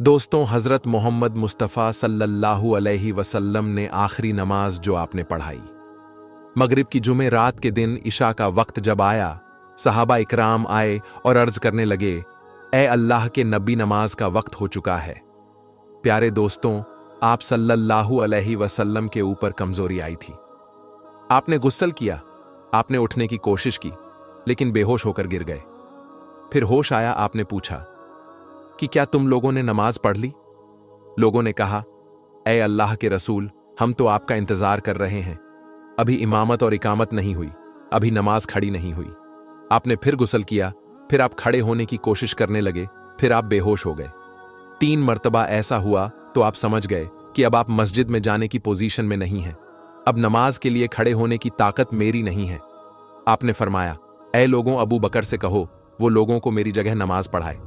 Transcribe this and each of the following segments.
दोस्तों, हज़रत मोहम्मद मुस्तफ़ा सल्लल्लाहु अलैहि वसल्लम ने आखिरी नमाज जो आपने पढ़ाई, मगरिब की जुमे रात के दिन इशा का वक्त जब आया, सहाबा इकराम आए और अर्ज करने लगे, ए अल्लाह के नबी, नमाज का वक्त हो चुका है। प्यारे दोस्तों, आप सल्लल्लाहु अलैहि वसल्लम के ऊपर कमजोरी आई थी। आपने गुस्सल किया, आपने उठने की कोशिश की, लेकिन बेहोश होकर गिर गए। फिर होश आया, आपने पूछा कि क्या तुम लोगों ने नमाज पढ़ ली? लोगों ने कहा, ए अल्लाह के रसूल, हम तो आपका इंतजार कर रहे हैं। अभी इमामत और इकामत नहीं हुई, अभी नमाज खड़ी नहीं हुई। आपने फिर गुस्ल किया, फिर आप खड़े होने की कोशिश करने लगे, फिर आप बेहोश हो गए। 3 मर्तबा ऐसा हुआ तो आप समझ गए कि अब आप मस्जिद में जाने की पोजीशन में नहीं हैं। अब नमाज के लिए खड़े होने की ताकत मेरी नहीं है। आपने फरमाया, ए लोगों, अबू बकर से कहो वो लोगों को मेरी जगह नमाज पढ़ाए।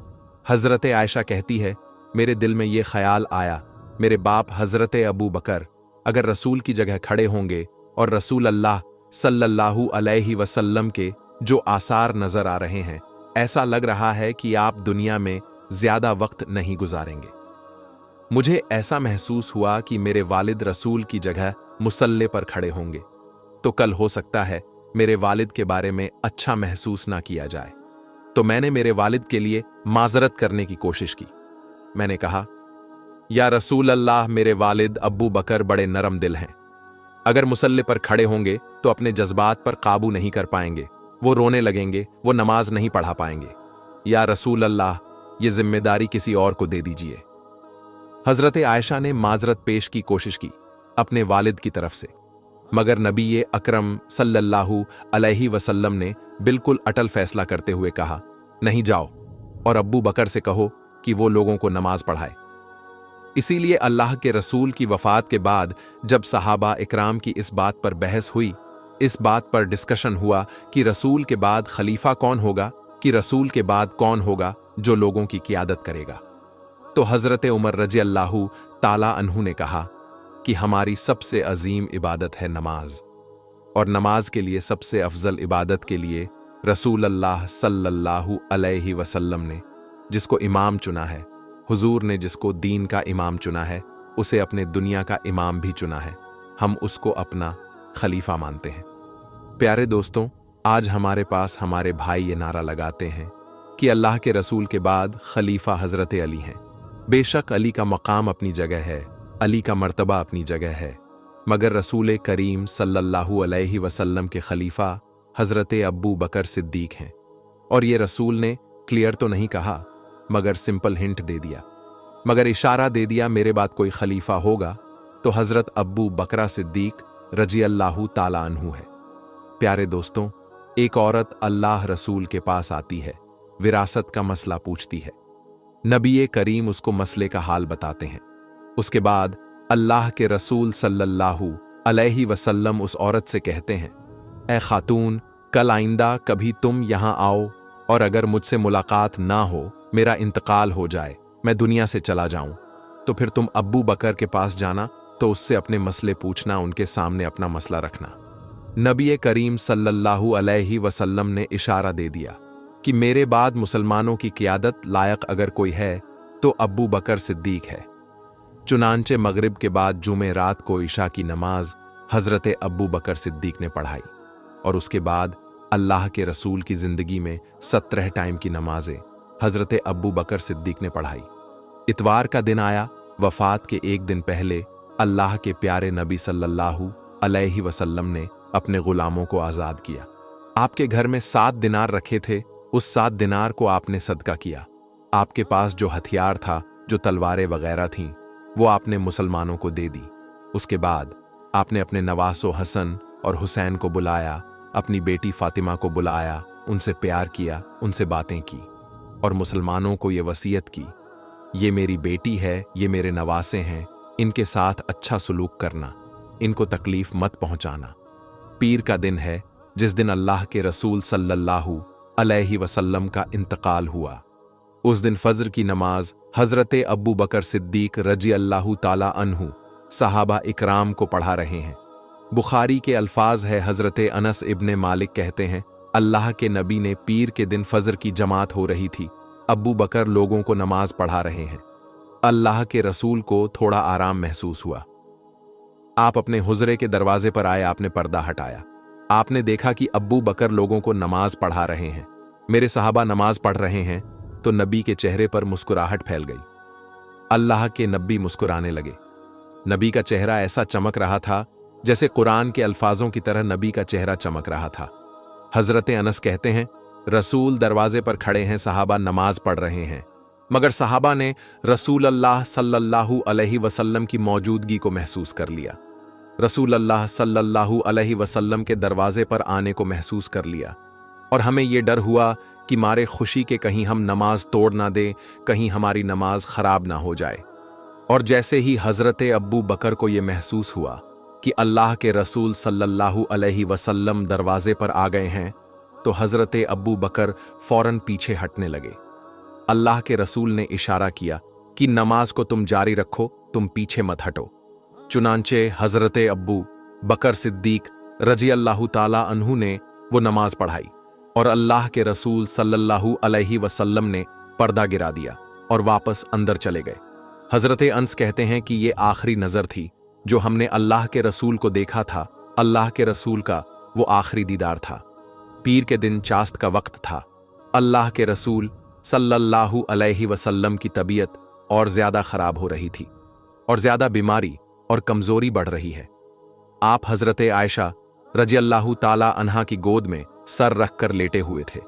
हजरत आयशा कहती है, मेरे दिल में ये ख्याल आया, मेरे बाप हजरत अबू बकर अगर रसूल की जगह खड़े होंगे और रसूल अल्लाह सल्लल्लाहु अलैहि वसल्लम के जो आसार नजर आ रहे हैं, ऐसा लग रहा है कि आप दुनिया में ज्यादा वक्त नहीं गुजारेंगे। मुझे ऐसा महसूस हुआ कि मेरे वालिद रसूल की जगह मुसल्ले पर खड़े होंगे, तो कल हो सकता है मेरे वालिद के बारे में अच्छा महसूस ना किया जाए। तो मैंने मेरे वालिद के लिए माजरत करने की कोशिश की। मैंने कहा, या रसूल अल्लाह, मेरे वालिद अब्बू बकर बड़े नरम दिल हैं। अगर मुसल्ले पर खड़े होंगे तो अपने जज्बात पर काबू नहीं कर पाएंगे, वो रोने लगेंगे, वो नमाज नहीं पढ़ा पाएंगे। या रसूल अल्लाह, ये जिम्मेदारी किसी और को दे दीजिए। हजरत आयशा ने माजरत पेश की कोशिश की अपने वालिद की तरफ से, मगर नबी अकरम सल्लल्लाहु अलैहि वसल्लम ने बिल्कुल अटल फैसला करते हुए कहा, नहीं, जाओ और अब्बू बकर से कहो कि वो लोगों को नमाज पढ़ाए। इसीलिए अल्लाह के रसूल की वफात के बाद जब सहाबा इकराम की इस बात पर बहस हुई, इस बात पर डिस्कशन हुआ कि रसूल के बाद खलीफा कौन होगा, कि रसूल के बाद कौन होगा जो लोगों की क़ियादत करेगा, तो हजरत उमर रज़ी अल्लाहु ताला अन्हु ने कहा कि हमारी सबसे अजीम इबादत है नमाज, और नमाज के लिए सबसे अफजल इबादत के लिए रसूल अल्लाह सल्लल्लाहु अलैहि वसल्लम ने जिसको इमाम चुना है, हुजूर ने जिसको दीन का इमाम चुना है, उसे अपने दुनिया का इमाम भी चुना है। हम उसको अपना खलीफा मानते हैं। प्यारे दोस्तों, आज हमारे पास हमारे भाई ये नारा लगाते हैं कि अल्लाह के रसूल के बाद खलीफा हजरत अली हैं। बेशक अली का मकाम अपनी जगह है, अली का मर्तबा अपनी जगह है, मगर रसूल करीम सल्लल्लाहु अलैहि वसल्लम के खलीफा हजरत अब्बू बकर सिद्दीक हैं। और ये रसूल ने क्लियर तो नहीं कहा, मगर सिंपल हिंट दे दिया, मगर इशारा दे दिया, मेरे बाद कोई खलीफा होगा तो हजरत अब्बू बकरा सिद्दीक रजी अल्लाहु ताला अन्हु है। प्यारे दोस्तों, एक औरत अल्लाह रसूल के पास आती है, विरासत का मसला पूछती है। नबी करीम उसको मसले का हाल बताते हैं। उसके बाद अल्लाह के रसूल सल्लल्लाहु अलैहि वसल्लम उस औरत से कहते हैं, ए खातून, कल आइंदा कभी तुम यहां आओ और अगर मुझसे मुलाकात ना हो, मेरा इंतकाल हो जाए, मैं दुनिया से चला जाऊं, तो फिर तुम अब्बू बकर के पास जाना, तो उससे अपने मसले पूछना, उनके सामने अपना मसला रखना। नबी करीम सल्लल्लाहु अलैहि वसल्लम ने इशारा दे दिया कि मेरे बाद मुसलमानों की क़ियादत लायक अगर कोई है तो अब्बू बकर सिद्दीक है। चुनांचे मगरिब के बाद जुमे रात को इशा की नमाज हजरत अब्बू बकर सिद्दीक ने पढ़ाई, और उसके बाद अल्लाह के रसूल की जिंदगी में 17 टाइम की नमाजें हजरत अब्बू बकर सिद्दीक ने पढ़ाई। इतवार का दिन आया, वफात के एक दिन पहले अल्लाह के प्यारे नबी सल्लल्लाहु अलैहि वसल्लम ने अपने गुलामों को आज़ाद किया। आपके घर में 7 दिनार रखे थे, उस 7 दिनार को आपने सदका किया। आपके पास जो हथियार था, जो तलवारें वगैरह थीं, वो आपने मुसलमानों को दे दी। उसके बाद आपने अपने नवासो हसन और हुसैन को बुलाया, अपनी बेटी फातिमा को बुलाया, उनसे प्यार किया, उनसे बातें की, और मुसलमानों को ये वसीयत की, ये मेरी बेटी है, ये मेरे नवासे हैं, इनके साथ अच्छा सलूक करना, इनको तकलीफ मत पहुंचाना। पीर का दिन है जिस दिन अल्लाह के रसूल सल्लल्लाहु अलैहि वसल्लम का इंतकाल हुआ। उस दिन फज्र की नमाज हजरत अब्बू बकर सिद्दीक रजी अल्लाहु ताला अन्हु सहाबा इकराम को पढ़ा रहे हैं। बुखारी के अल्फाज है, हजरत अनस इब्ने मालिक कहते हैं, अल्लाह के नबी ने पीर के दिन फज्र की जमात हो रही थी, अब्बू बकर लोगों को नमाज पढ़ा रहे हैं। अल्लाह के रसूल को थोड़ा आराम महसूस हुआ। आप अपने हुजरे के दरवाजे पर आए, आपने पर्दा हटाया। आपने देखा कि अब्बू बकर लोगों को नमाज पढ़ा रहे हैं। मेरे सहाबा नमाज पढ़ रहे हैं तो नबी के चेहरे पर मुस्कुराहट फैल गई। अल्लाह के नबी मुस्कुराने लगे। नबी का चेहरा ऐसा चमक रहा था जैसे कुरान के अल्फाजों की तरह नबी का चेहरा चमक रहा था। हजरत अनस कहते हैं, रसूल दरवाजे पर खड़े हैं, सहाबा नमाज पढ़ रहे हैं, मगर सहाबा ने रसूल अल्लाह सल्लल्लाहु अलैहि वसल्लम की मौजूदगी को महसूस कर लिया। रसूल अल्लाह सल्लल्लाहु अलैहि वसल्लम के दरवाजे पर आने को महसूस कर लिया और हमें यह डर हुआ कि मारे खुशी के कहीं हम नमाज तोड़ ना दें, कहीं हमारी नमाज खराब ना हो जाए। और जैसे ही हजरत अब्बू बकर को यह महसूस हुआ कि अल्लाह के रसूल सल्लल्लाहु अलैहि वसल्लम दरवाजे पर आ गए हैं, तो हजरत अब्बू बकर फौरन पीछे हटने लगे। अल्लाह के रसूल ने इशारा किया कि नमाज को तुम जारी रखो, तुम पीछे मत हटो। चुनांचे हजरत अब्बू बकर सिद्दीक रजी अल्लाह ताला अन्हु ने वो नमाज पढ़ाई और अल्लाह के रसूल सल्लल्लाहु अलैहि वसल्लम ने पर्दा गिरा दिया और वापस अंदर चले गए। हजरत अंस कहते हैं कि ये आखिरी नजर थी जो हमने अल्लाह के रसूल को देखा था। अल्लाह के रसूल का वो आखिरी दीदार था। पीर के दिन चास्त का वक्त था। अल्लाह के रसूल सल्लल्लाहु अलैहि वसल्लम की तबीयत और ज्यादा खराब हो रही थी और ज्यादा बीमारी और कमजोरी बढ़ रही है। आप हजरत आयशा रजी अल्लाह ताला अन्हा की गोद में सर रख कर लेटे हुए थे।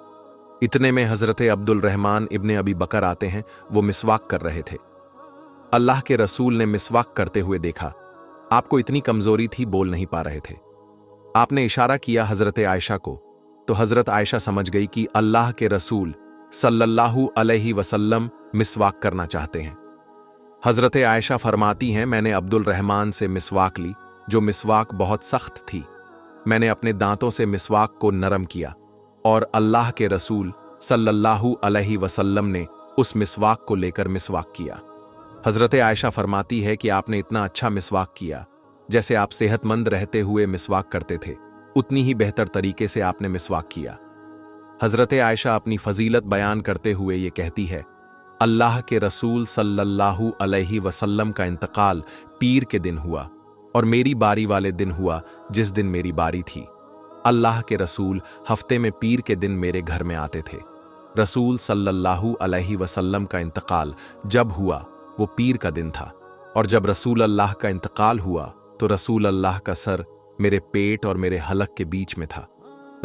इतने में हजरत अब्दुल रहमान इब्ने अबी बकर आते हैं। वो मिसवाक कर रहे थे। अल्लाह के रसूल ने मिसवाक करते हुए देखा। आपको इतनी कमजोरी थी, बोल नहीं पा रहे थे। आपने इशारा किया हजरत आयशा को, तो हजरत आयशा समझ गई कि अल्लाह के रसूल सल्लल्लाहु अलैहि वसल्लम मिसवाक करना चाहते हैं। हजरत आयशा फरमाती हैं, मैंने अब्दुल रहमान से मिसवाक ली, जो मिसवाक बहुत सख्त थी। मैंने अपने दांतों से मिसवाक को नरम किया और अल्लाह के रसूल सल्लल्लाहु अलैहि वसल्लम ने उस मिसवाक को लेकर मिसवाक किया। हजरत आयशा फरमाती है कि आपने इतना अच्छा मिसवाक किया, जैसे आप सेहतमंद रहते हुए मिसवाक करते थे, उतनी ही बेहतर तरीके से आपने मिसवाक किया। हजरत आयशा अपनी फजीलत बयान करते हुए ये कहती है, अल्लाह के रसूल सल्लल्लाहु अलैहि वसल्लम का इंतकाल पीर के दिन हुआ और मेरी बारी वाले दिन हुआ जिस दिन मेरी बारी थी। अल्लाह के रसूल हफ्ते में पीर के दिन मेरे घर में आते थे। रसूल सल्लल्लाहु अलैहि वसल्लम का इंतकाल जब हुआ वो पीर का दिन था, और जब रसूल अल्लाह का इंतकाल हुआ तो रसूल अल्लाह का सर मेरे पेट और मेरे हलक के बीच में था।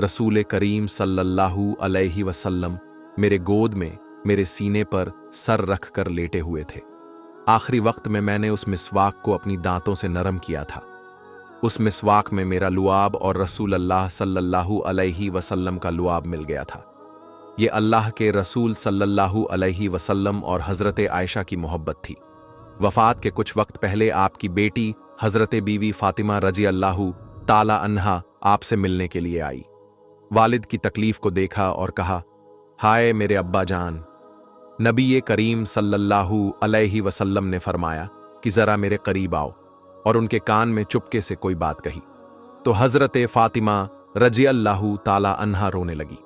रसूल करीम सल्लल्लाहु अलैहि वसल्लम मेरे गोद में मेरे सीने पर सर रख कर लेटे हुए थे। आखिरी वक्त में मैंने उस मिसवाक को अपनी दांतों से नरम किया था। उस मिसवाक में मेरा लुआब और रसूल अल्लाह सल्लल्लाहु अलैहि वसल्लम का लुआब मिल गया था। ये अल्लाह के रसूल सल्लल्लाहु अलैहि वसल्लम और हजरत आयशा की मोहब्बत थी। वफात के कुछ वक्त पहले आपकी बेटी हजरत बीवी फातिमा रजी अल्लाह ताला अन्हा आपसे मिलने के लिए आई। वालिद की तकलीफ को देखा और कहा, हाय मेरे अब्बा जान। नबी करीम सल्लल्लाहु अलैहि वसल्लम ने फरमाया कि जरा मेरे करीब आओ, और उनके कान में चुपके से कोई बात कही तो हजरत फातिमा रजी अल्लाह ताला अन्हा रोने लगी।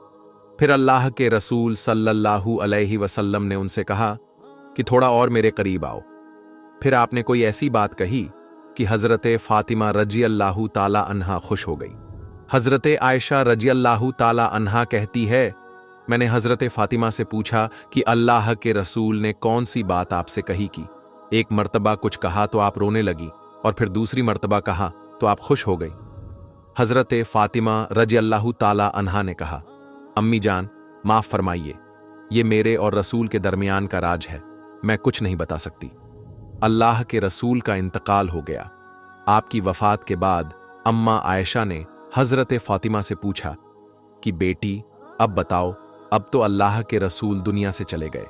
फिर अल्लाह के रसूल सल्लल्लाहु अलैहि वसल्लम ने उनसे कहा कि थोड़ा और मेरे करीब आओ। फिर आपने कोई ऐसी बात कही कि हजरत फातिमा रजी अल्लाह ताला अन्हा खुश हो गई। हजरत आयशा रजी अल्लाह ताला अन्हा कहती है, मैंने हजरत फातिमा से पूछा कि अल्लाह के रसूल ने कौन सी बात आपसे कही कि एक मर्तबा कुछ कहा तो आप रोने लगी और फिर दूसरी मर्तबा कहा तो आप खुश हो गई। हजरत फातिमा रजी अल्लाह ताला अन्हा ने कहा, अम्मी जान माफ फरमाइए, ये मेरे और रसूल के दरमियान का राज है, मैं कुछ नहीं बता सकती। अल्लाह के रसूल का इंतकाल हो गया। आपकी वफात के बाद अम्मा आयशा ने हजरत फातिमा से पूछा कि बेटी अब बताओ, अब तो अल्लाह के रसूल दुनिया से चले गए,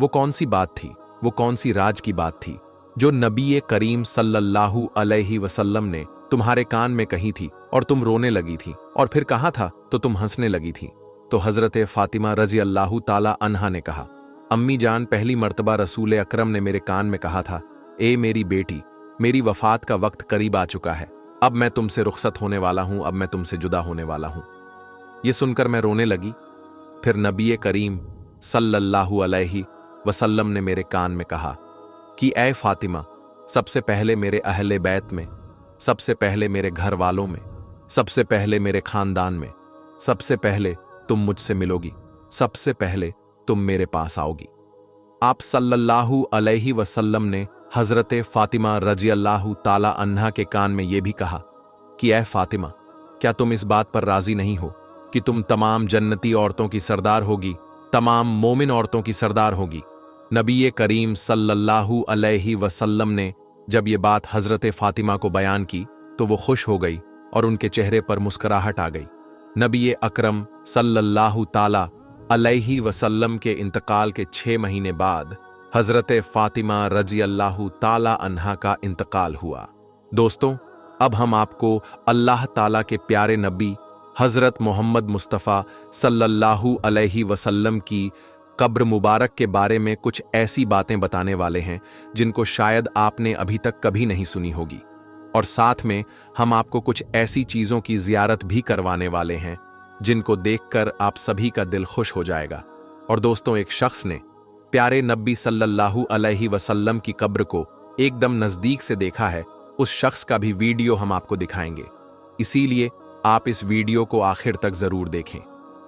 वो कौन सी बात थी, वो कौन सी राज की बात थी जो नबी करीम सल्लल्लाहु अलैहि वसल्लम ने तुम्हारे कान में कही थी और तुम रोने लगी थी, और फिर कहा था तो तुम हंसने लगी थी। तो हजरत फातिमा रजी अल्लाह ताला अन्हा ने कहा, अम्मी जान पहली मर्तबा रसूल अकरम ने मेरे कान में कहा था, ए मेरी बेटी, मेरी वफात का वक्त करीब आ चुका है, अब मैं तुमसे रुखसत होने वाला हूं, अब मैं तुमसे जुदा होने वाला हूं। ये सुनकर मैं रोने लगी। फिर नबी करीम सल्लल्लाहु अलैहि वसल्लम ने मेरे कान में कहा, कि ऐ फातिमा, सबसे पहले मेरे अहले बैत में, सबसे पहले मेरे घर वालों में, सबसे पहले मेरे खानदान में, सबसे पहले तुम मुझसे मिलोगी, सबसे पहले तुम मेरे पास आओगी। आप सल्लल्लाहु अलैहि वसल्लम ने हजरत फातिमा रजी अल्लाह ताला अन्हा के कान में यह भी कहा कि ऐ फातिमा, क्या तुम इस बात पर राजी नहीं हो कि तुम तमाम जन्नती औरतों की सरदार होगी, तमाम मोमिन औरतों की सरदार होगी। नबी करीम सल्लल्लाहु अलैहि वसल्लम ने जब ये बात हजरत फातिमा को बयान की तो वो खुश हो गई और उनके चेहरे पर मुस्कुराहट आ गई। नबी अकरम सल्लल्लाहु ताला अलैहि वसल्लम के इंतकाल के 6 महीने बाद हजरत फातिमा रजी अल्लाह ताला अन्हा का इंतकाल हुआ। दोस्तों, अब हम आपको अल्लाह ताला के प्यारे नबी हजरत मोहम्मद मुस्तफ़ा सल्लल्लाहु अलैहि वसल्लम की कब्र मुबारक के बारे में कुछ ऐसी बातें बताने वाले हैं जिनको शायद आपने अभी तक कभी नहीं सुनी होगी, और साथ में हम आपको कुछ ऐसी चीज़ों की ज़ियारत भी करवाने वाले हैं जिनको देखकर आप सभी का दिल खुश हो जाएगा। और दोस्तों, एक शख्स ने प्यारे नबी सल्लल्लाहु अलैहि वसल्लम की कब्र को एकदम नज़दीक से देखा है। उस शख्स का भी वीडियो हम आपको दिखाएंगे, इसीलिए आप इस वीडियो को आखिर तक ज़रूर देखें।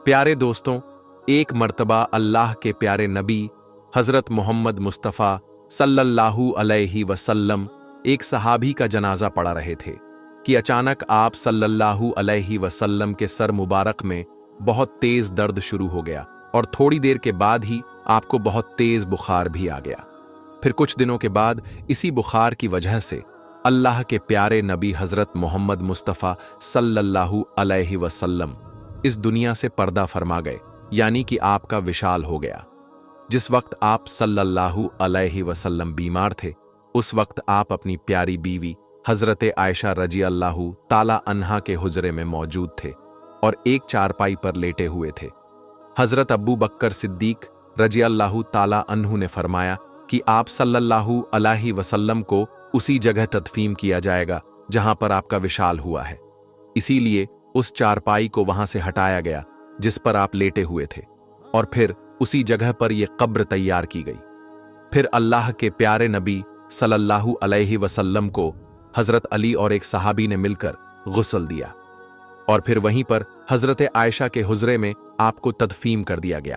प्यारे दोस्तों, एक मर्तबा अल्लाह के प्यारे नबी हज़रत मोहम्मद मुस्तफ़ा सल्लल्लाहु अलैहि वसल्लम एक सहाबी का जनाजा पढ़ा रहे थे कि अचानक आप सल्लल्लाहु अलैहि वसल्लम के सर मुबारक में बहुत तेज़ दर्द शुरू हो गया और थोड़ी देर के बाद ही आपको बहुत तेज़ बुखार भी आ गया। फिर कुछ दिनों के बाद इसी बुखार की वजह से अल्लाह के प्यारे नबी हज़रत मोहम्मद मुस्तफ़ा सल्लल्लाहु अलैहि वसल्लम इस दुनिया से पर्दा फरमा गए, यानी कि आपका विशाल हो गया। जिस वक्त आप सल्लल्लाहु अलैहि वसल्लम बीमार थे, उस वक्त आप अपनी प्यारी बीवी हज़रत आयशा रजी अल्लाह ताला अन्हा के हुजरे में मौजूद थे और एक चारपाई पर लेटे हुए थे। हज़रत अब्बू बकर सिद्दीक रजी अल्लाह ताला अन्हु ने फरमाया कि आप सल्लल्लाहु अलैहि वसल्लम को उसी जगह तदफीन किया जाएगा जहां पर आपका विशाल हुआ है। इसीलिए उस चारपाई को वहां से हटाया गया जिस पर आप लेटे हुए थे, और फिर उसी जगह पर यह कब्र तैयार की गई। फिर अल्लाह के प्यारे नबी सल्लल्लाहु अलैहि वसल्लम को हज़रत अली और एक सहाबी ने मिलकर गुस्ल दिया और फिर वहीं पर हज़रत आयशा के हुजरे में आपको तदफीन कर दिया गया।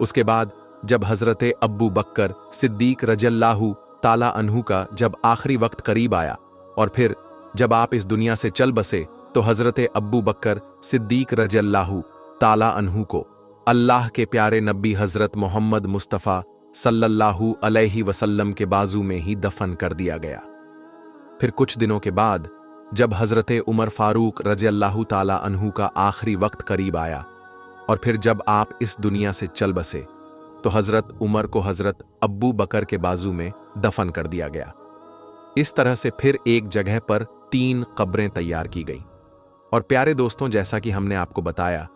उसके बाद जब हज़रत अब्बू बकर सिद्दीक रज़ियल्लाहु ताला अन्हु का जब आखिरी वक्त करीब आया और फिर जब आप इस दुनिया से चल बसे, तो हज़रत अब्बू बकर सिद्दीक रज़ियल्लाहु ताला अन्हु को अल्लाह के प्यारे नबी हज़रत मोहम्मद मुस्तफ़ा सल्लल्लाहु अलैहि वसल्लम के बाजू में ही दफन कर दिया गया। फिर कुछ दिनों के बाद जब हज़रत उमर फारूक रज़ियल्लाहु ताला अन्हु का आखिरी वक्त करीब आया और फिर जब आप इस दुनिया से चल बसे, तो हज़रत उमर को हज़रत अब्बू बकर के बाजू में दफन कर दिया गया। इस तरह से फिर एक जगह पर 3 कब्रें तैयार की गई। और प्यारे दोस्तों, जैसा कि हमने आपको बताया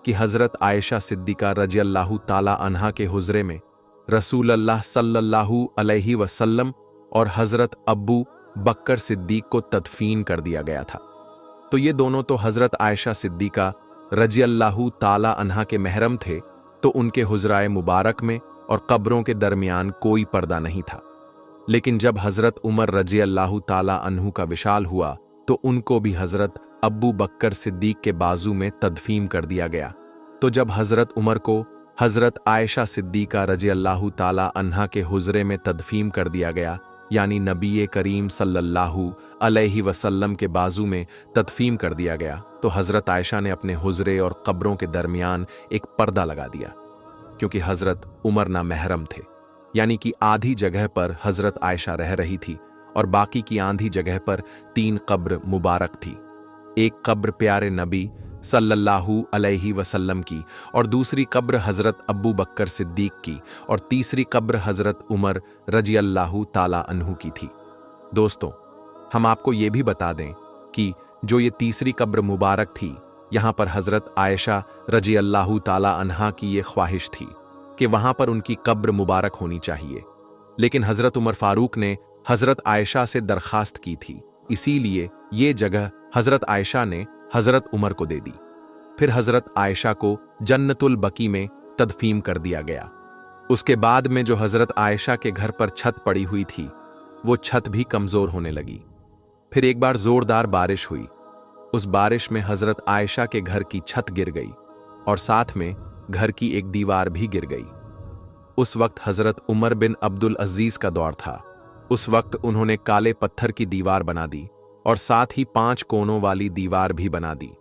कि हज़रत आयशा सिद्दीका रज़ियल्लाहु ताला अन्हा के हुजरे में रसूल अल्लाह सल्लल्लाहु अलैहि वसल्लम और हज़रत अब्बू बकर सिद्दीक को तदफीन कर दिया गया था। तो ये दोनों तो हज़रत आयशा सिद्दीका रज़ियल्लाहु ताला अन्हा के महरम थे, तो उनके हुजराए मुबारक में और कब्रों के दरमियान कोई पर्दा नहीं था। लेकिन जब हज़रत उमर रज़ियल्लाहु ताला अन्हु का विशाल हुआ, तो उनको भी हज़रत अब्बू बकर सिद्दीक के बाजू में तदफीन कर दिया गया। तो जब हज़रत उमर को हज़रत आयशा सिद्दीका रज़ियल्लाहु ताला अन्हा के हुजरे में तदफीन कर दिया गया, यानी नबी करीम सल्लल्लाहु अलैहि वसल्लम के बाजू में तदफीन कर दिया गया, तो हज़रत आयशा ने अपने हुजरे और कब्रों के दरमियान एक पर्दा लगा दिया, क्योंकि हज़रत उमर ना महरम थे, यानी कि आधी जगह पर हज़रत आयशा रह रही थी और बाकी की आधी जगह पर 3 कब्र मुबारक थी। एक कब्र प्यारे नबी सल्लल्लाहु अलैहि वसल्लम की, और दूसरी कब्र हज़रत अब्बू बकर सिद्दीक की, और तीसरी कब्र हज़रत उमर रज़ियल्लाहु ताला अन्हु की थी। दोस्तों, हम आपको ये भी बता दें कि जो ये तीसरी कब्र मुबारक थी, यहाँ पर हज़रत आयशा रज़ियल्लाहु ताला अन्हा की ये ख्वाहिश थी कि वहाँ पर उनकी कब्र मुबारक होनी चाहिए, लेकिन हज़रत उमर फारूक ने हज़रत आयशा से दरख्वास्त की थी, इसीलिए ये जगह हज़रत आयशा ने हज़रत उमर को दे दी। फिर हज़रत आयशा को जन्नतुल बकी में तदफीन कर दिया गया। उसके बाद में जो हजरत आयशा के घर पर छत पड़ी हुई थी, वो छत भी कमजोर होने लगी। फिर एक बार जोरदार बारिश हुई। उस बारिश में हजरत आयशा के घर की छत गिर गई और साथ में घर की एक दीवार भी गिर गई। उस वक्त हजरत उमर बिन अब्दुल अजीज का दौर था। उस वक्त उन्होंने काले पत्थर की दीवार बना दी और साथ ही 5 कोनों वाली दीवार भी बना दी।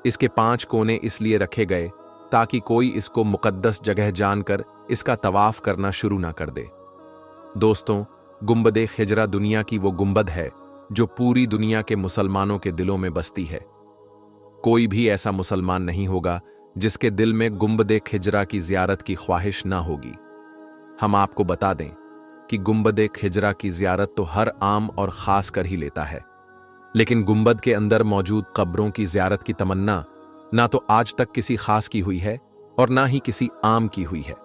इसके 5 कोने इसलिए रखे गए ताकि कोई इसको मुकद्दस जगह जानकर इसका तवाफ करना शुरू ना कर दे। दोस्तों, गुंबद खिजरा दुनिया की वो गुंबद है जो पूरी दुनिया के मुसलमानों के दिलों में बसती है। कोई भी ऐसा मुसलमान नहीं होगा जिसके दिल में गुंबद खिजरा की जियारत की ख्वाहिश ना होगी। हम आपको बता दें कि गुंबद खिजरा की जियारत तो हर आम और खास कर ही लेता है, लेकिन गुंबद के अंदर मौजूद कब्रों की जियारत की तमन्ना ना तो आज तक किसी खास की हुई है और ना ही किसी आम की हुई है।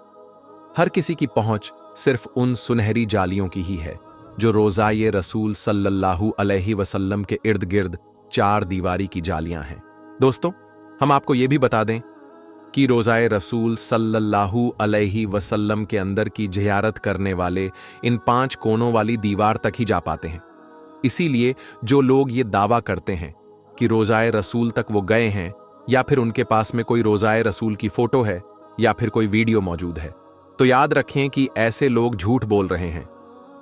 हर किसी की पहुंच सिर्फ उन सुनहरी जालियों की ही है जो रोज़ाए रसूल सल्लल्लाहु अलैहि वसल्लम के इर्द गिर्द 4 दीवारी की जालियां हैं। दोस्तों, हम आपको यह भी बता दें कि रोज़ाए रसूल सल्लल्लाहु अलैहि वसल्लम के अंदर की जियारत करने वाले इन 5 कोनों वाली दीवार तक ही जा पाते हैं। इसीलिए जो लोग ये दावा करते हैं कि रोज़ाए रसूल तक वो गए हैं, या फिर उनके पास में कोई रोज़ाए रसूल की फोटो है या फिर कोई वीडियो मौजूद है, तो याद रखें कि ऐसे लोग झूठ बोल रहे हैं,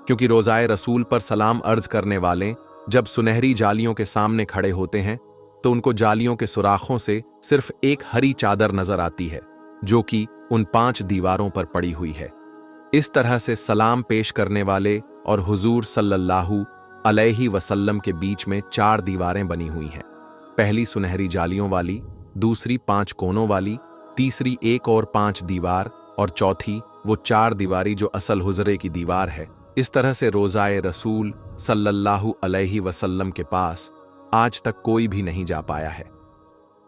क्योंकि रोज़ाए रसूल पर सलाम अर्ज करने वाले जब सुनहरी जालियों के सामने खड़े होते हैं तो उनको जालियों के सुराखों से सिर्फ एक हरी चादर नजर आती है जो कि उन 5 दीवारों पर पड़ी हुई है। इस तरह से सलाम पेश करने वाले और हुजूर सल्लल्लाहु अलैहि वसल्लम के बीच में 4 दीवारें बनी हुई हैं। पहली सुनहरी जालियों वाली, दूसरी 5 कोनों वाली, तीसरी 1 और 5 दीवार और चौथी वो 4 दीवारी जो असल हुजरे की दीवार है। इस तरह से रोज़ाए रसूल सल्लल्लाहु अलैहि वसल्लम के पास आज तक कोई भी नहीं जा पाया है।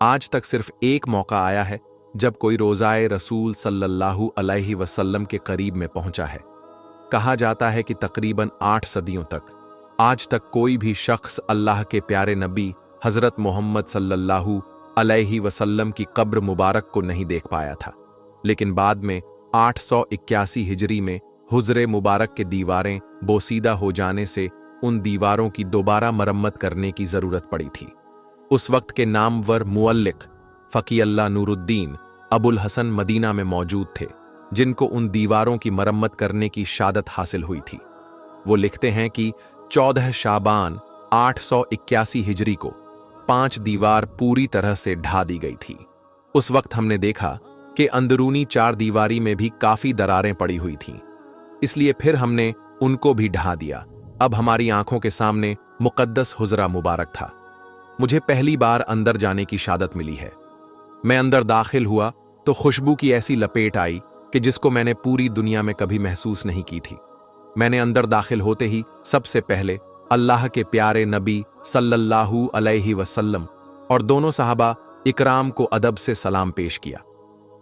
आज तक सिर्फ एक मौका आया है जब कोई रोज़ाए रसूल सल्लल्लाहु अलैहि वसल्लम के करीब में पहुंचा है। कहा जाता है कि तकरीबन 8 सदियों तक आज तक कोई भी शख्स अल्लाह के प्यारे नबी हजरत मोहम्मद सल्लल्लाहु अलैहि वसल्लम की कब्र मुबारक को नहीं देख पाया था। लेकिन बाद में 881 हिजरी में हुजरे मुबारक के दीवारें बोसीदा हो जाने से उन दीवारों की दोबारा मरम्मत करने की जरूरत पड़ी थी। उस वक्त के नामवर मुअल्लिक फ़क़ीउल्लाह नूरुद्दीन अबुल हसन मदीना में मौजूद थे, जिनको उन दीवारों की मरम्मत करने की शादत हासिल हुई थी। वो लिखते हैं कि 14 शाबान 881 हिजरी को 5 दीवार पूरी तरह से ढा दी गई थी। उस वक्त हमने देखा कि अंदरूनी 4 दीवारी में भी काफी दरारें पड़ी हुई थीं, इसलिए फिर हमने उनको भी ढा दिया। अब हमारी आंखों के सामने मुकद्दस हुजरा मुबारक था। मुझे पहली बार अंदर जाने की शादत मिली है। मैं अंदर दाखिल हुआ तो खुशबू की ऐसी लपेट आई कि जिसको मैंने पूरी दुनिया में कभी महसूस नहीं की थी। मैंने अंदर दाखिल होते ही सबसे पहले अल्लाह के प्यारे नबी सल्लल्लाहु अलैहि वसल्लम और दोनों सहाबा इकराम को अदब से सलाम पेश किया।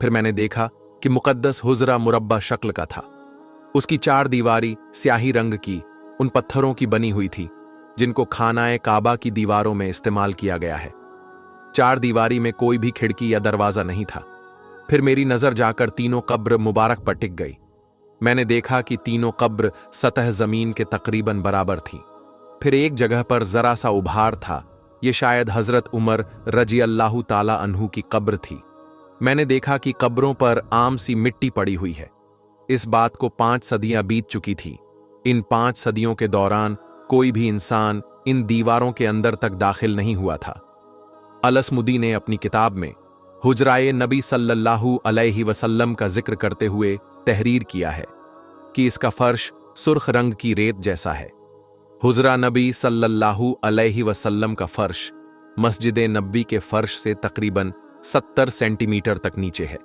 फिर मैंने देखा कि मुकद्दस हुजरा मुरब्बा शक्ल का था। उसकी 4 दीवारी स्याही रंग की उन पत्थरों की बनी हुई थी जिनको खानाए काबा की दीवारों में इस्तेमाल किया गया है। 4 दीवारी में कोई भी खिड़की या दरवाजा नहीं था। फिर मेरी नजर जाकर तीनों कब्र मुबारक पर टिक गई। मैंने देखा कि तीनों कब्र सतह जमीन के तकरीबन बराबर थी। फिर एक जगह पर जरा सा उभार था। ये शायद हजरत उमर रजी अल्लाह ताला अन्हु की कब्र थी। मैंने देखा कि कब्रों पर आम सी मिट्टी पड़ी हुई है। इस बात को 5 सदियां बीत चुकी थी। इन 5 सदियों के दौरान कोई भी इंसान इन दीवारों के अंदर तक दाखिल नहीं हुआ था। अलसमुदी ने अपनी किताब में हुजराए नबी सल्लल्लाहु अलैहि वसल्लम का जिक्र करते हुए तहरीर किया है कि इसका फर्श सुर्ख रंग की रेत जैसा है। हुजरा नबी सल्लल्लाहु अलैहि वसल्लम का फर्श मस्जिद नबी के फर्श से तकरीबन 70 सेंटीमीटर तक नीचे है।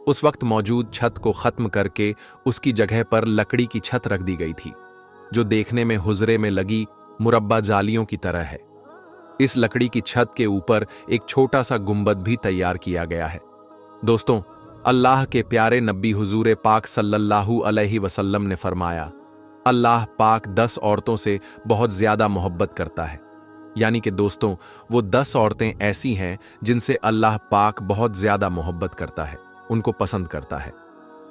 उस वक्त मौजूद छत को खत्म करके उसकी जगह पर लकड़ी की छत रख दी गई थी, जो देखने में हुजरे में लगी मुरब्बा जालियों की तरह है। इस लकड़ी की छत के ऊपर एक छोटा सा गुंबद भी तैयार किया गया है। दोस्तों, अल्लाह के प्यारे नबी हुजूर पाक सल्लल्लाहु अलैहि वसल्लम ने फरमाया, अल्लाह पाक 10 औरतों से बहुत ज्यादा मोहब्बत करता है। यानी कि दोस्तों, वो 10 औरतें ऐसी हैं जिनसे अल्लाह पाक बहुत ज्यादा मोहब्बत करता है, उनको पसंद करता है।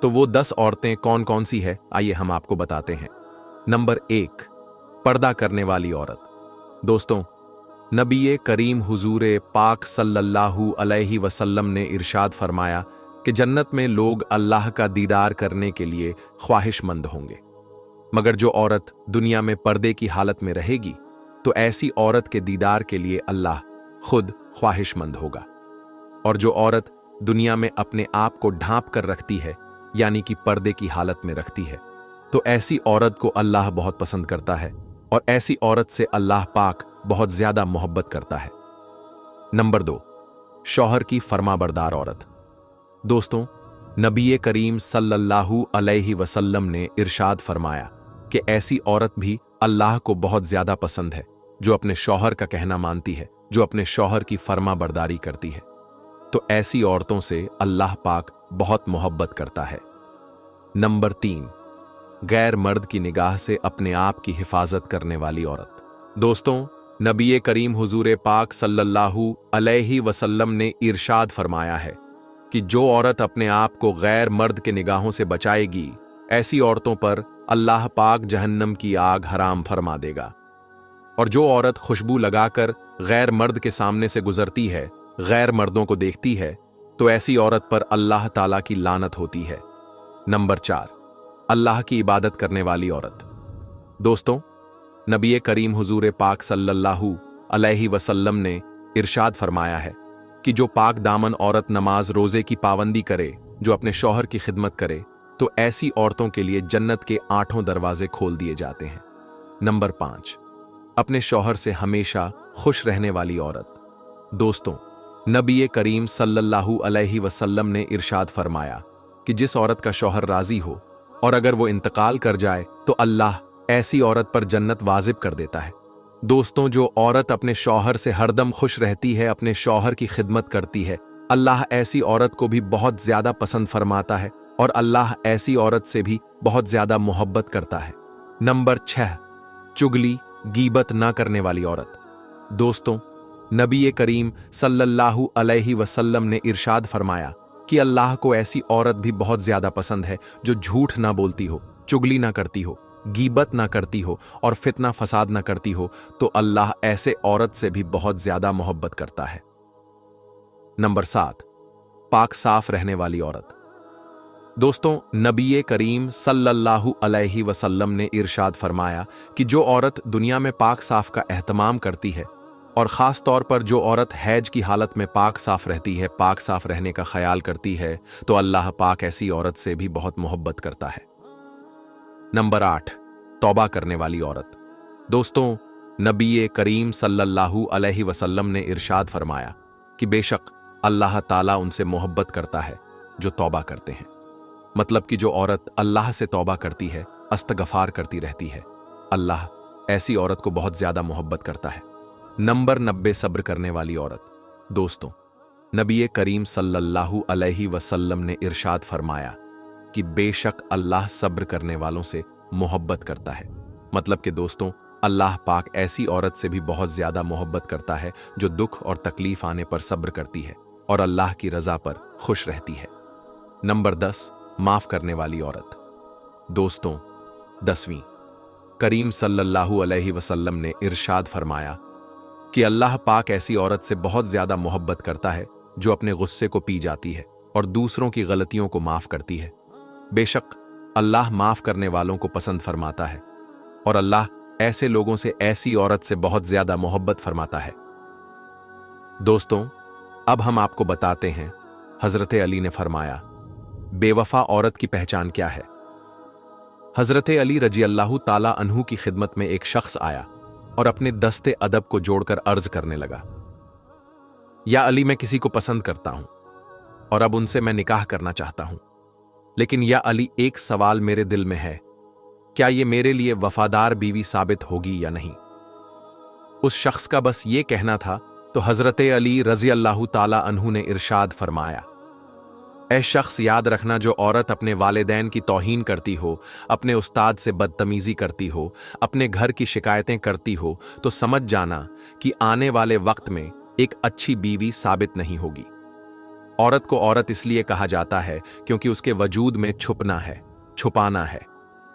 तो वो 10 औरतें कौन कौन सी है, आइए हम आपको बताते हैं। नंबर 1, पर्दा करने वाली औरत। दोस्तों, नबी करीम हुजूर पाक सल्लल्लाहु अलैहि वसल्लम ने इरशाद फरमाया कि जन्नत में लोग अल्लाह का दीदार करने के लिए ख्वाहिशमंद होंगे, मगर जो औरत दुनिया में पर्दे की हालत में रहेगी तो ऐसी औरत के दीदार के लिए अल्लाह खुद ख्वाहिशमंद होगा। और जो औरत दुनिया में अपने आप को ढांप कर रखती है, यानी कि पर्दे की हालत में रखती है, तो ऐसी औरत को अल्लाह बहुत पसंद करता है और ऐसी औरत से अल्लाह पाक बहुत ज्यादा मोहब्बत करता है। नंबर 2, शौहर की फरमाबरदार औरत। दोस्तों, नबी करीम सल्लल्लाहु अलैहि वसल्लम ने इरशाद फरमाया कि ऐसी औरत भी अल्लाह को बहुत ज्यादा पसंद है जो अपने शौहर का कहना मानती है, जो अपने शौहर की फरमाबरदारी करती है। तो ऐसी औरतों से अल्लाह पाक बहुत मोहब्बत करता है। नंबर 3, गैर मर्द की निगाह से अपने आप की हिफाजत करने वाली औरत। दोस्तों, नबी करीम हुजूर पाक सल्लल्लाहु अलैहि वसल्लम ने इरशाद फरमाया है कि जो औरत अपने आप को गैर मर्द के निगाहों से बचाएगी, ऐसी औरतों पर अल्लाह पाक जहन्नम की आग हराम फरमा देगा। और जो औरत खुशबू लगाकर गैर मर्द के सामने से गुजरती है, गैर मर्दों को देखती है, तो ऐसी औरत पर अल्लाह ताला की लानत होती है। नंबर 4, अल्लाह की इबादत करने वाली औरत। दोस्तों, नबी करीम हुजूर पाक सल्लल्लाहु अलैहि वसल्लम ने इरशाद फरमाया है कि जो पाक दामन औरत नमाज रोजे की पाबंदी करे, जो अपने शौहर की खिदमत करे, तो ऐसी औरतों के लिए जन्नत के 8 दरवाजे खोल दिए जाते हैं। नंबर 5, अपने शौहर से हमेशा खुश रहने वाली औरत। दोस्तों, नबी करीम सल्लल्लाहु अलैहि वसल्लम ने इरशाद फरमाया कि जिस औरत का शौहर राजी हो और अगर वो इंतकाल कर जाए तो अल्लाह ऐसी औरत पर जन्नत वाजिब कर देता है। दोस्तों, जो औरत अपने शौहर से हरदम खुश रहती है, अपने शौहर की खिदमत करती है, अल्लाह ऐसी औरत को भी बहुत ज्यादा पसंद फरमाता है और अल्लाह ऐसी औरत से भी बहुत ज्यादा मोहब्बत करता है। नंबर 6, चुगली गीबत ना करने वाली औरत। दोस्तों, नबी करीम सल्लल्लाहु अलैहि वसल्लम ने इरशाद फरमाया कि अल्लाह को ऐसी औरत भी बहुत ज्यादा पसंद है जो झूठ ना बोलती हो, चुगली ना करती हो, गीबत ना करती हो और फितना फसाद ना करती हो, तो अल्लाह ऐसे औरत से भी बहुत ज्यादा मोहब्बत करता है। नंबर 7, पाक साफ रहने वाली औरत। दोस्तों, नबी करीम सल्लल्लाहु अलैहि वसल्लम ने इरशाद फरमाया कि जो औरत दुनिया में पाक साफ का एहतमाम करती है और ख़ास तौर पर जो औरत हैज की हालत में पाक साफ रहती है, पाक साफ रहने का ख्याल करती है, तो अल्लाह पाक ऐसी औरत से भी बहुत मोहब्बत करता है। नंबर 8, तौबा करने वाली औरत। दोस्तों, नबी करीम सल्लल्लाहु अलैहि वसल्लम ने इरशाद फरमाया कि बेशक अल्लाह ताला उनसे मोहब्बत करता है जो तौबा करते हैं। मतलब कि जो औरत अल्लाह से तौबा करती है, अस्तगफार करती रहती है, अल्लाह ऐसी औरत को बहुत ज्यादा मोहब्बत करता है। नंबर 90, सब्र करने वाली औरत। दोस्तों, नबी करीम सल्लल्लाहु अलैहि वसल्लम ने इरशाद फरमाया कि बेशक अल्लाह सब्र करने वालों से मोहब्बत करता है। मतलब कि दोस्तों, अल्लाह पाक ऐसी औरत से भी बहुत ज्यादा मोहब्बत करता है जो दुख और तकलीफ आने पर सब्र करती है और अल्लाह की रजा पर खुश रहती है। नंबर 10, माफ करने वाली औरत। दोस्तों, 10वीं, करीम सल्लल्लाहु अलैहि वसल्लम ने इरशाद फरमाया कि अल्लाह पाक ऐसी औरत से बहुत ज्यादा मोहब्बत करता है जो अपने गुस्से को पी जाती है और दूसरों की गलतियों को माफ करती है। बेशक अल्लाह माफ करने वालों को पसंद फरमाता है और अल्लाह ऐसे लोगों से, ऐसी औरत से बहुत ज्यादा मोहब्बत फरमाता है। दोस्तों, अब हम आपको बताते हैं हजरत अली ने फरमाया, बेवफा औरत की पहचान क्या है। हजरत अली रजी अल्लाह ताला अन्हु की खिदमत में एक शख्स आया और अपने दस्ते अदब को जोड़कर अर्ज करने लगा, या अली, मैं किसी को पसंद करता हूं और अब उनसे मैं निकाह करना चाहता हूं, लेकिन या अली, एक सवाल मेरे दिल में है, क्या ये मेरे लिए वफादार बीवी साबित होगी या नहीं। उस शख्स का बस ये कहना था तो हजरत अली रजी अल्लाह ताला अन्हु ने इरशाद फरमाया, ऐ शख्स, याद रखना, जो औरत अपने वालिदैन की तौहीन करती हो, अपने उस्ताद से बदतमीजी करती हो, अपने घर की शिकायतें करती हो, तो समझ जाना कि आने वाले वक्त में एक अच्छी बीवी साबित नहीं होगी। औरत को औरत इसलिए कहा जाता है क्योंकि उसके वजूद में छुपना है, छुपाना है।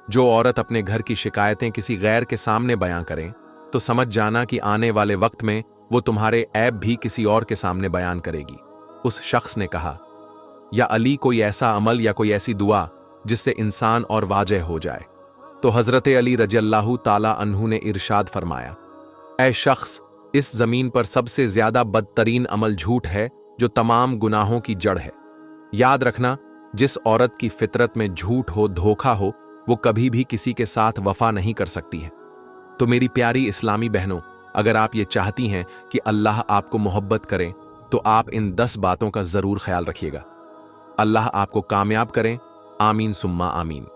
जो औरत अपने घर की शिकायतें किसी गैर के सामने बयां करें तो समझ जाना कि आने वाले वक्त में वो तुम्हारे ऐब भी किसी और के सामने बयान करेगी। उस शख्स ने कहा, या अली कोई ऐसा अमल या कोई ऐसी दुआ जिससे इंसान और वाजह हो जाए। तो हजरत अली रज़ियल्लाहु ताला अन्हु ने इरशाद फरमाया, ऐ शख्स, इस जमीन पर सबसे ज्यादा बदतरीन अमल झूठ है जो तमाम गुनाहों की जड़ है। याद रखना, जिस औरत की फितरत में झूठ हो, धोखा हो, वो कभी भी किसी के साथ वफा नहीं कर सकती है। तो मेरी प्यारी इस्लामी बहनों, अगर आप ये चाहती हैं कि अल्लाह आपको मोहब्बत करे तो आप इन 10 बातों का जरूर ख्याल रखिएगा। अल्लाह आपको कामयाब करें। आमीन सुम्मा आमीन।